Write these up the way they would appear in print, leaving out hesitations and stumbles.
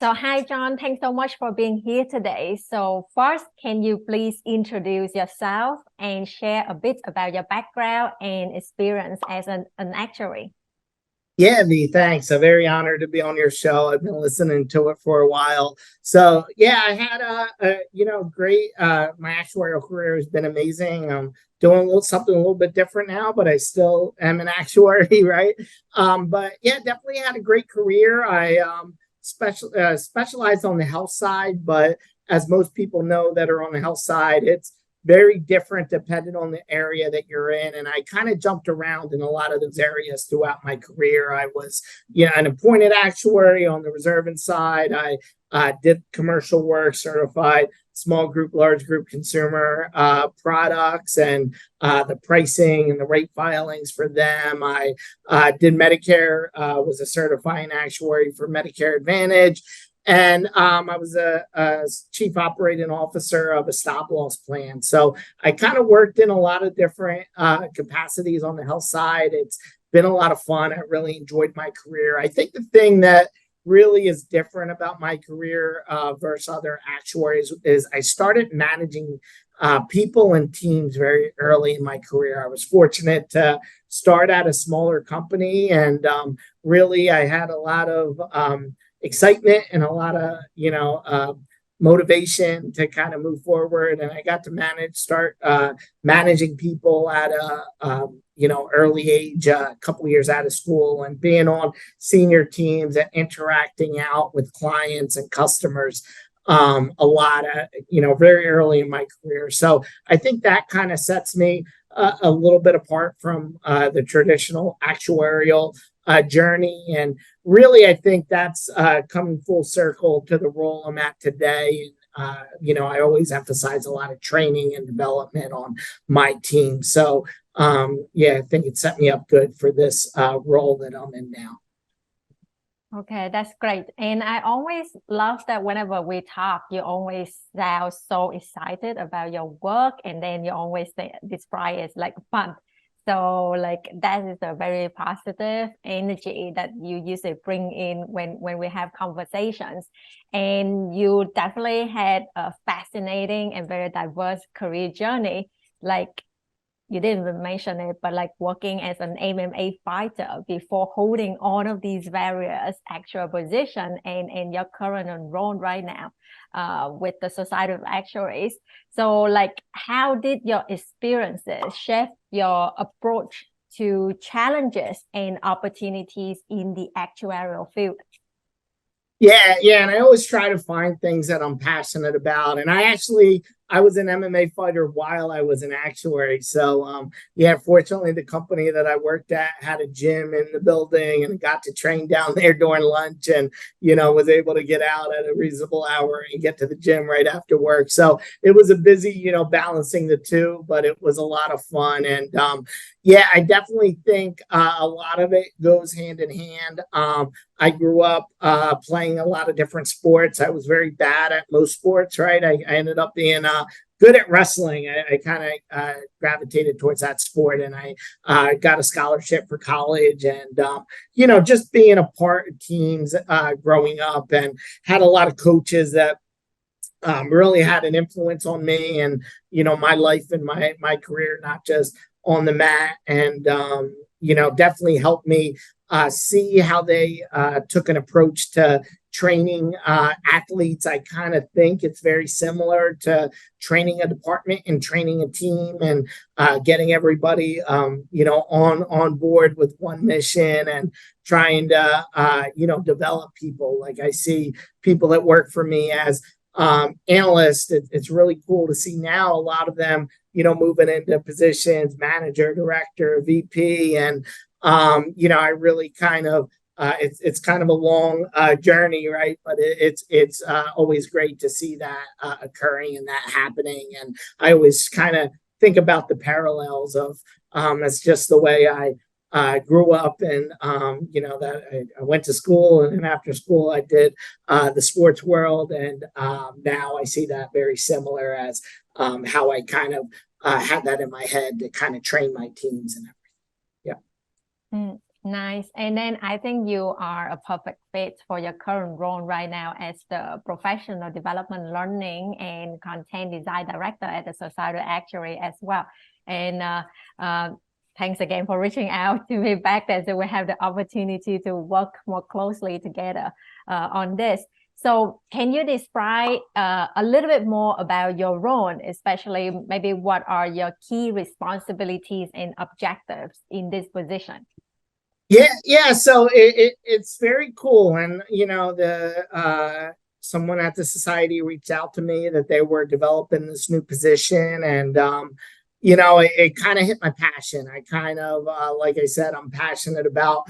So, hi, John. Thanks so much for being here today. So, first, can you please introduce yourself and share a bit about your background and experience as an actuary? Yeah, V, thanks. I'm very honored to be on your show. I've been listening to it for a while. So yeah, I had great my actuarial career has been amazing. I'm doing something a little bit different now, but I still am an actuary, right? But yeah, definitely had a great career. I specialized on the health side, but as most people know that are on the health side, it's very different depending on the area that you're in. And I kind of jumped around in a lot of those areas throughout my career. I was, an appointed actuary on the reserving side. I did commercial work, certified small group, large group consumer products, and the pricing and the rate filings for them. I did Medicare, was a certifying actuary for Medicare Advantage. And I was a chief operating officer of a stop loss plan. So I kind of worked in a lot of different capacities on the health side. It's been a lot of fun. I really enjoyed my career. I think the thing that really is different about my career versus other actuaries is I started managing people and teams very early in my career. I was fortunate to start at a smaller company, and really I had a lot of excitement and a lot of motivation to kind of move forward. And I got to start managing people at a early age, a couple years out of school, and being on senior teams and interacting out with clients and customers a lot at very early in my career. So I think that kind of sets me a little bit apart from the traditional actuarial journey. And really, I think that's coming full circle to the role I'm at today. I always emphasize a lot of training and development on my team. So, yeah, I think it set me up good for this role that I'm in now. Okay, that's great. And I always love that whenever we talk, you always sound so excited about your work, and then you always say, describe it as like fun. So like that is a very positive energy that you usually bring in when we have conversations. And you definitely had a fascinating and very diverse career journey. Like you didn't even mention it, but like working as an MMA fighter before holding all of these various actual positions and your current role right now with the Society of Actuaries. So like how did your experiences shape your approach to challenges and opportunities in the actuarial field? Yeah, and I always try to find things that I'm passionate about. And I was an MMA fighter while I was an actuary. So yeah, fortunately the company that I worked at had a gym in the building and got to train down there during lunch, and was able to get out at a reasonable hour and get to the gym right after work. So it was a busy, balancing the two, but it was a lot of fun. And yeah, I definitely think a lot of it goes hand in hand. I grew up playing a lot of different sports. I was very bad at most sports, right? I ended up being good at wrestling. I kind of gravitated towards that sport, and I got a scholarship for college. And just being a part of teams growing up, and had a lot of coaches that really had an influence on me and my life and my career, not just on the mat. And definitely helped me see how they took an approach to training athletes. I kind of think it's very similar to training a department and training a team, and getting everybody on board with one mission, and trying to develop people. Like I see people that work for me as analysts. It's really cool to see now a lot of them moving into positions, manager, director, VP. And I really kind of it's kind of a long journey, right? But it's always great to see that occurring and that happening. And I always kind of think about the parallels of that's just the way I grew up. And that I went to school, and after school I did the sports world. And now I see that very similar as how I kind of had that in my head to kind of train my teams and everything. Yeah. Mm. Nice. And then I think you are a perfect fit for your current role right now as the professional development learning and content design director at the Society of Actuary as well. And thanks again for reaching out to me back then, so we have the opportunity to work more closely together on this. So can you describe a little bit more about your role, especially maybe what are your key responsibilities and objectives in this position? Yeah. So it's very cool, and the someone at the society reached out to me that they were developing this new position, and it kind of hit my passion. I kind of, like I said, I'm passionate about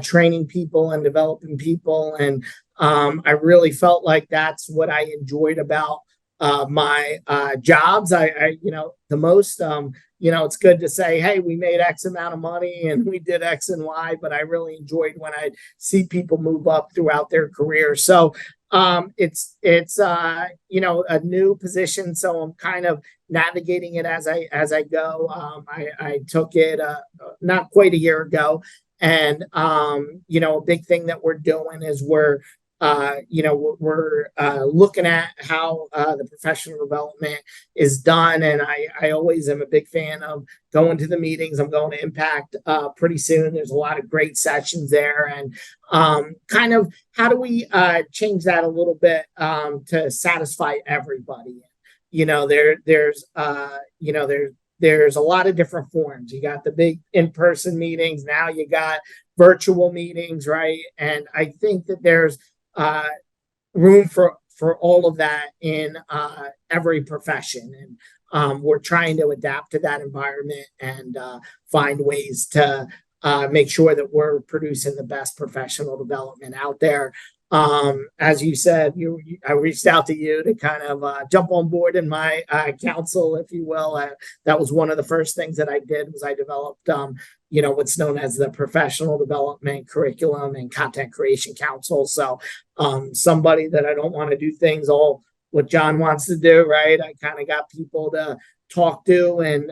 training people and developing people, and I really felt like that's what I enjoyed about my jobs. The most. It's good to say, hey, we made X amount of money and we did X and Y, but I really enjoyed when I see people move up throughout their career. So it's a new position, so I'm kind of navigating it as I go. I took it not quite a year ago, and a big thing that we're doing is we're looking at how the professional development is done. And I always am a big fan of going to the meetings. I'm going to Impact pretty soon. There's a lot of great sessions there. And kind of how do we change that a little bit to satisfy everybody? There's a lot of different forms. You got the big in-person meetings. Now you got virtual meetings, right? And I think that there's room for all of that in every profession, and we're trying to adapt to that environment and find ways to make sure that we're producing the best professional development out there. As you said, I reached out to you to kind of jump on board in my council, if you will. That was one of the first things that I did, was I developed what's known as the Professional Development Curriculum and Content Creation Council. So somebody that I don't want to do things all what John wants to do, right? I kind of got people to talk to and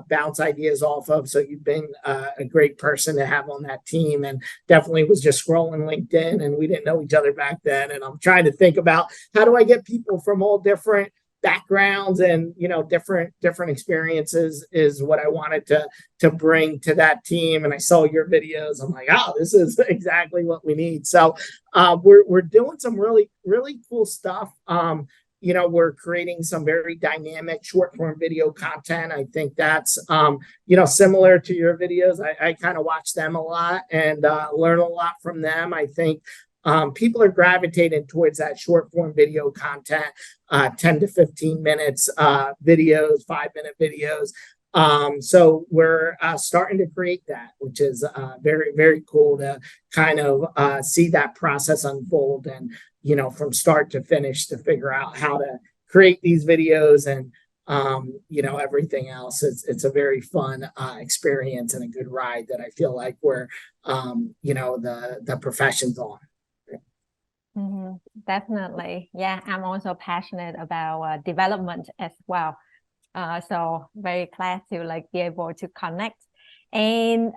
bounce ideas off of. So you've been a great person to have on that team, and definitely was just scrolling LinkedIn, and we didn't know each other back then. And I'm trying to think about how do I get people from all different backgrounds and different experiences is what I wanted to bring to that team. And I saw your videos. I'm like, oh, this is exactly what we need. So we're doing some really cool stuff. We're creating some very dynamic short form video content. I think that's, similar to your videos. I kind of watch them a lot and learn a lot from them. I think people are gravitating towards that short form video content, 10 to 15 minutes videos, 5-minute videos. So we're starting to create that, which is very, very cool to kind of see that process unfold, and from start to finish, to figure out how to create these videos and everything else. It's a very fun experience and a good ride that I feel like we're the profession's on. Mm-hmm. Definitely. Yeah, I'm also passionate about development as well. So very glad to be able to connect. And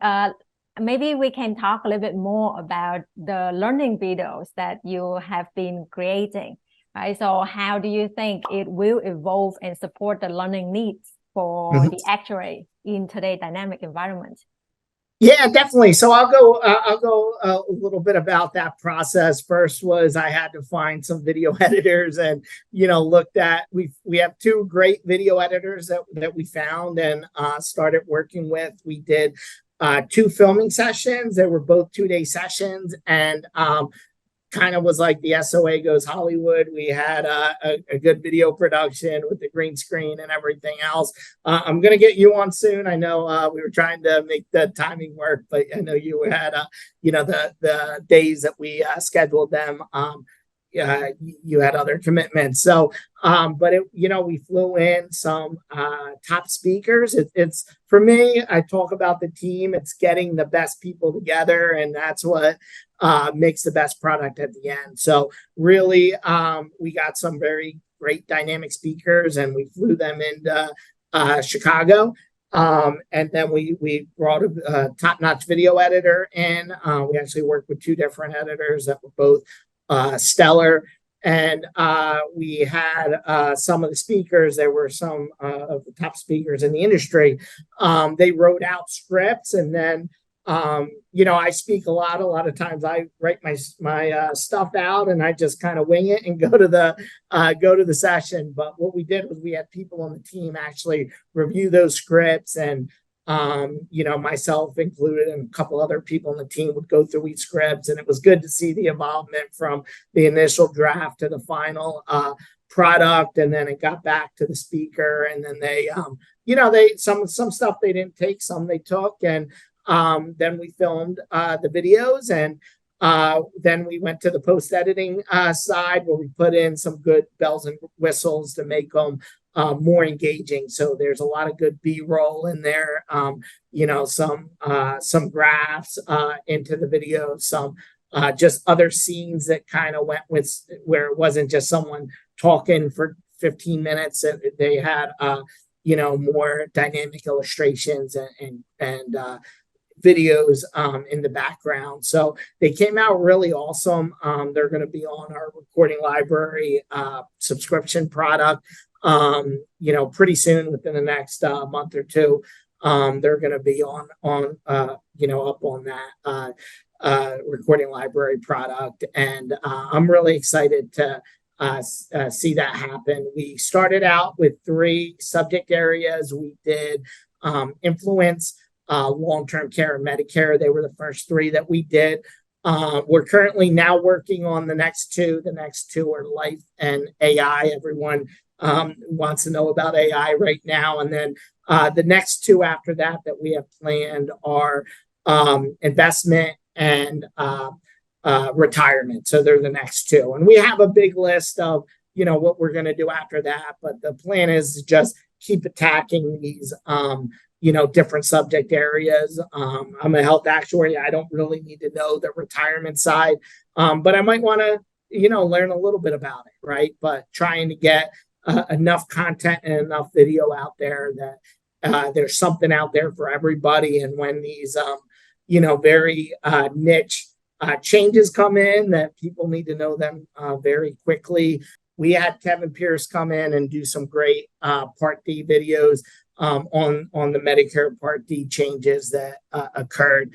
maybe we can talk a little bit more about the learning videos that you have been creating, right? So how do you think it will evolve and support the learning needs for the actuary in today's dynamic environment? Yeah, definitely. So I'll go a little bit about that process. First was I had to find some video editors, and looked at, we have 2 great video editors that we found and started working with. We did 2 filming sessions. They were both 2-day sessions, and kind of was like the SOA goes Hollywood. We had a good video production with the green screen and everything else. I'm going to get you on soon. I know we were trying to make the timing work, but I know you had, the days that we scheduled them. You had other commitments. So, but we flew in some top speakers. It's for me, I talk about the team. It's getting the best people together, and that's what makes the best product at the end. So really, we got some very great dynamic speakers, and we flew them into Chicago. And then we brought a top-notch video editor in. We actually worked with two different editors that were both stellar. And we had some of the speakers. There were some of the top speakers in the industry. They wrote out scripts, and then I speak a lot. A lot of times, I write my stuff out, and I just kind of wing it and go to the session. But what we did was we had people on the team actually review those scripts, and myself included, and a couple other people on the team would go through each scripts, and it was good to see the involvement from the initial draft to the final product, and then it got back to the speaker, and then they some stuff they didn't take, some they took, and then we filmed the videos, and then we went to the post-editing side, where we put in some good bells and whistles to make them more engaging. So there's a lot of good B-roll in there, some graphs into the video, some just other scenes that kind of went with, where it wasn't just someone talking for 15 minutes. They had more dynamic illustrations and videos in the background. So they came out really awesome. They're going to be on our recording library subscription product pretty soon, within the next month or two. They're going to be on up on that recording library product, and I'm really excited to see that happen. We started out with 3 subject areas. We did influence, long-term care, and Medicare. They were the first 3 that we did. We're currently now working on the next 2. The next 2 are life and AI. Everyone wants to know about AI right now. And then the next 2 after that we have planned are investment and retirement. So they're the next 2. And we have a big list of, what we're going to do after that. But the plan is to just keep attacking these, different subject areas. I'm a health actuary. I don't really need to know the retirement side, but I might want to, learn a little bit about it, right? But trying to get enough content and enough video out there that there's something out there for everybody. And when these, very niche changes come in, that people need to know them very quickly. We had Kevin Pierce come in and do some great Part D videos on the Medicare Part D changes that occurred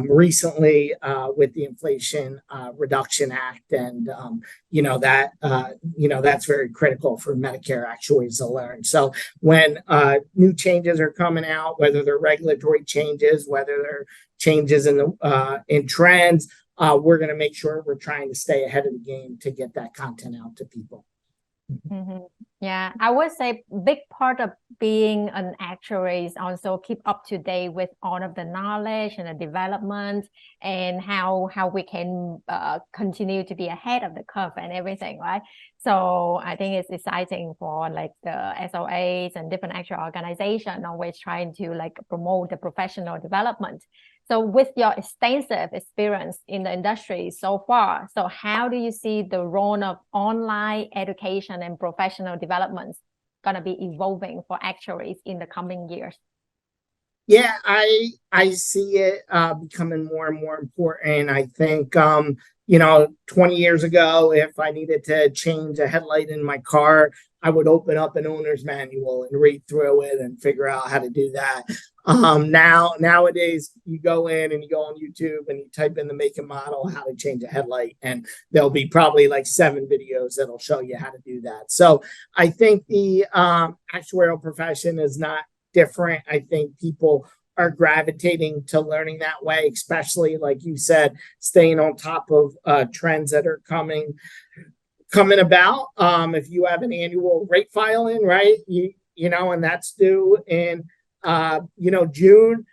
recently with the Inflation Reduction Act, and that's very critical for Medicare actuaries to learn. So when new changes are coming out, whether they're regulatory changes, whether they're changes in trends, we're going to make sure we're trying to stay ahead of the game to get that content out to people. Mm-hmm. Yeah, I would say big part of being an actuary is also keep up to date with all of the knowledge and the development, and how we can continue to be ahead of the curve and everything, right? So I think it's exciting for like the SOAs and different actual organizations always trying to promote the professional development. So with your extensive experience in the industry so far, so how do you see the role of online education and professional development going to be evolving for actuaries in the coming years? Yeah, I see it becoming more and more important. I think 20 years ago, if I needed to change a headlight in my car, I would open up an owner's manual and read through it and figure out how to do that. Nowadays, you go in and you go on YouTube and you type in the make and model, how to change a headlight, and there'll be probably 7 videos that'll show you how to do that. So I think the actuarial profession is not different. I think people are gravitating to learning that way, especially, like you said, staying on top of trends that are coming about. If you have an annual rate filing, right, and that's due in June,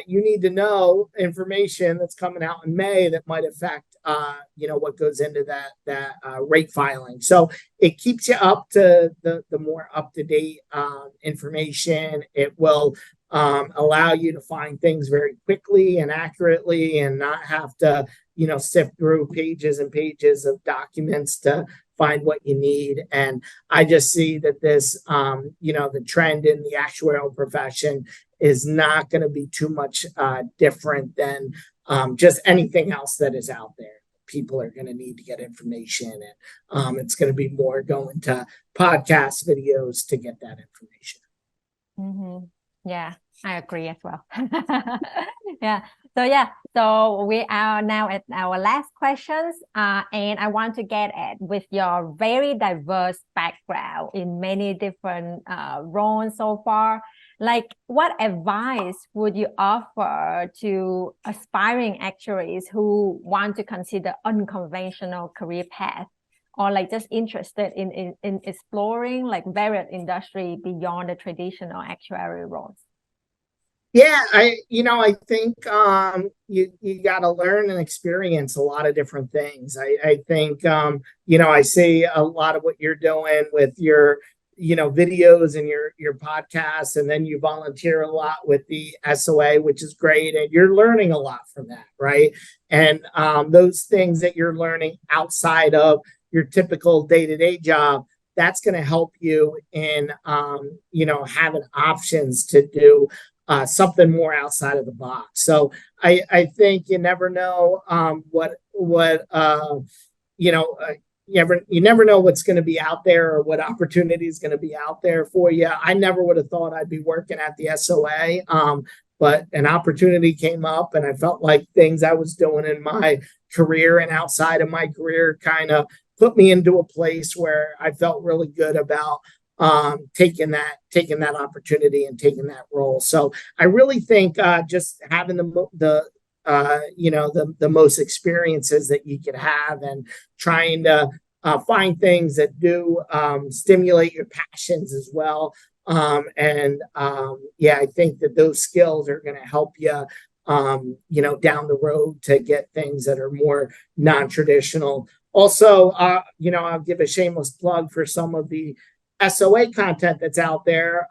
you need to know information that's coming out in May that might affect what goes into that rate filing. So it keeps you up to the more up-to-date information. It will allow you to find things very quickly and accurately, and not have to sift through pages and pages of documents to find what you need. And I just see that this, the trend in the actuarial profession is not going to be too much different than just anything else that is out there. People are going to need to get information, and it's going to be more going to podcasts, videos to get that information. Mm-hmm. Yeah, I agree as well. Yeah. So we are now at our last questions, and I want to get at with your very diverse background in many different roles so far. Like, what advice would you offer to aspiring actuaries who want to consider unconventional career path, or like just interested in exploring like various industry beyond the traditional actuary roles? Yeah, I think you got to learn and experience a lot of different things. I think I see a lot of what you're doing with your videos and your podcasts, and then you volunteer a lot with the SOA, which is great, and you're learning a lot from that, right? And those things that you're learning outside of your typical day-to-day job, that's going to help you in having options to do something more outside of the box. So I think you never know you never know what's going to be out there or what opportunity is going to be out there for you. I never would have thought I'd be working at the SOA, but an opportunity came up, and I felt like things I was doing in my career and outside of my career kind of put me into a place where I felt really good about taking that opportunity and taking that role. So I really think just having the most experiences that you could have, and trying to find things that do stimulate your passions as well. I think that those skills are going to help you down the road to get things that are more non-traditional. Also, I'll give a shameless plug for some of the SOA content that's out there.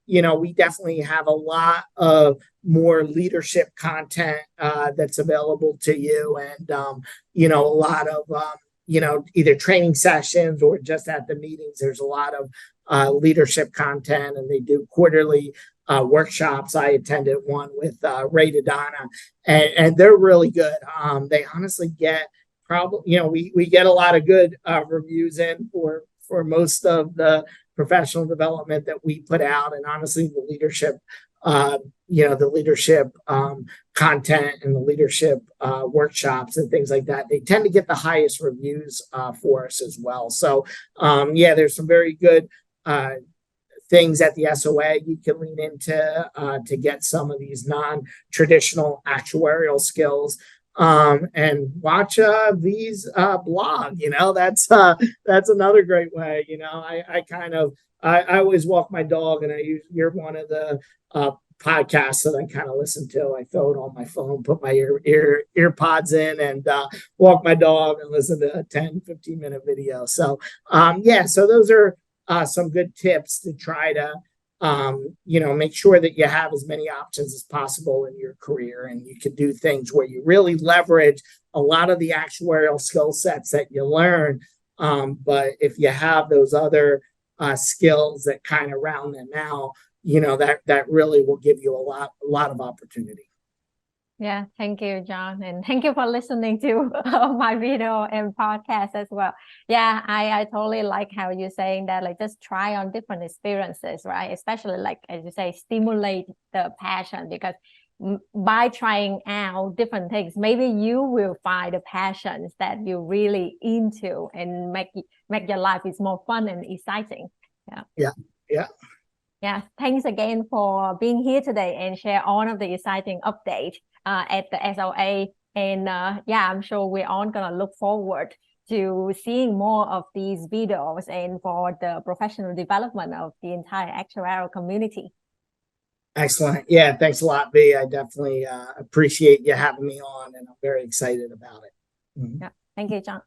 We definitely have a lot of more leadership content that's available to you, and a lot of either training sessions or just at the meetings. There's a lot of leadership content, and they do quarterly workshops. I attended one with Ray Dodonna, and they're really good. They honestly get we get a lot of good reviews in for most of the professional development that we put out, and honestly, the leadership content and the leadership workshops and things like that, they tend to get the highest reviews for us as well. So there's some very good things at the SOA you can lean into to get some of these non-traditional actuarial skills. And watch these blog. That's another great way. I always walk my dog, and you're one of the podcasts that I kind of listen to. I throw it on my phone, put my ear pods in, and walk my dog and listen to a 10-15 minute video. So so those are some good tips to try to make sure that you have as many options as possible in your career, and you can do things where you really leverage a lot of the actuarial skill sets that you learn. But if you have those other skills that kind of round them out, that really will give you a lot of opportunity. Yeah, thank you, John. And thank you for listening to my video and podcast as well. Yeah, I totally like how you're saying that, like, just try on different experiences, right? Especially, like, as you say, stimulate the passion, because by trying out different things, maybe you will find the passions that you're really into and make your life is more fun and exciting. Yeah. Thanks again for being here today and share all of the exciting updates at the SOA. And I'm sure we're all gonna look forward to seeing more of these videos and for the professional development of the entire actuarial community. Excellent. Yeah, thanks a lot, V. I definitely appreciate you having me on, and I'm very excited about it. Yeah, thank you, John.